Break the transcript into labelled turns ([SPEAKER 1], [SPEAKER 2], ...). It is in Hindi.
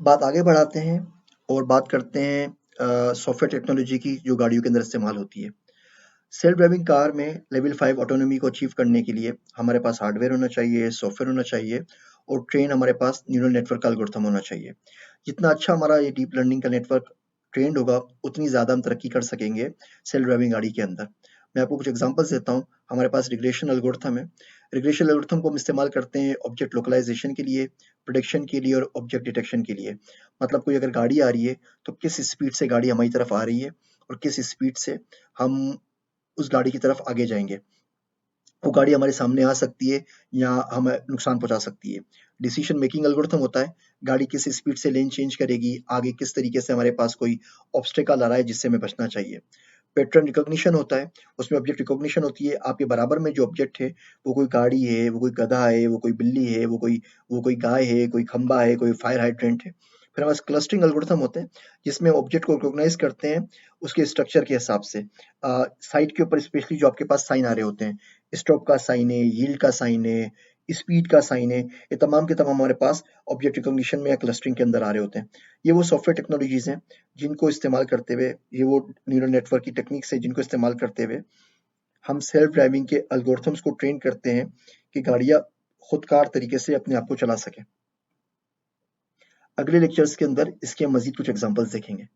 [SPEAKER 1] बात आगे बढ़ाते हैं और बात करते हैं सॉफ्टवेयर टेक्नोलॉजी की जो गाड़ियों के अंदर इस्तेमाल होती है। सेल्फ ड्राइविंग कार में लेवल 5 ऑटोनॉमी को अचीव करने के लिए हमारे पास हार्डवेयर होना चाहिए, सॉफ्टवेयर होना चाहिए और ट्रेन हमारे पास न्यूरल नेटवर्क का एल्गोरिथम होना चाहिए। जितना अच्छा हमारा ये डीप लर्निंग का नेटवर्क ट्रेंड होगा, उतनी ज़्यादा हम तरक्की कर सकेंगे सेल्फ ड्राइविंग गाड़ी के अंदर। मैं आपको कुछ एग्जांपल्स देता हूँ। हमारे पास रिग्रेशन एल्गोरिथम है। रिग्रेशन एल्गोरिथम को हम इस्तेमाल करते हैं ऑब्जेक्ट लोकलाइजेशन के लिए, प्रिडिक्शन के लिए और ऑब्जेक्ट डिटेक्शन के लिए। मतलब कोई अगर गाड़ी आ रही है, तो किस स्पीड से गाड़ी हमारी तरफ आ रही है और किस स्पीड से हम उस गाड़ी की तरफ आगे जाएंगे। वो गाड़ी हमारे सामने आ सकती है या हमें नुकसान पहुंचा सकती है। डिसीजन मेकिंग एल्गोरिथम होता है, गाड़ी किस स्पीड से लेन चेंज करेगी, आगे किस तरीके से हमारे पास कोई ऑब्स्टेकल आ रहा है जिससे हमें बचना चाहिए। पैटर्न रिकॉग्निशन होता है, उसमें ऑब्जेक्ट रिकॉग्निशन होती है, आपके बराबर में जो ऑब्जेक्ट है वो कोई गाड़ी है, वो कोई गधा है, वो कोई बिल्ली है, वो कोई गाय है, कोई खंबा है, कोई फायर हाइड्रेंट है। फिर हमारे पास क्लस्टरिंग एल्गोरिथम होते हैं, जिसमें ऑब्जेक्ट को रिकॉग्नाइज करते हैं उसके स्ट्रक्चर के हिसाब से। साइड के ऊपर स्पेशली जो आपके पास साइन आ रहे होते हैं, स्टॉप का साइन है, यील्ड का साइन है, स्पीड का साइन है, ये तमाम के तमाम हमारे पास ऑब्जेक्ट रिकॉग्निशन में या क्लस्टरिंग के अंदर आ रहे होते हैं। ये वो सॉफ्टवेयर टेक्नोलॉजीज हैं जिनको इस्तेमाल करते हुए, ये वो न्यूरल नेटवर्क की टेक्निक्स है जिनको इस्तेमाल करते हुए हम सेल्फ ड्राइविंग के एल्गोरिथम्स को ट्रेन करते हैं कि गाड़ियां खुदकार तरीके से अपने आप को चला सकें। अगले लेक्चर्स के अंदर इसके हम मजीद कुछ एग्जांपल्स देखेंगे।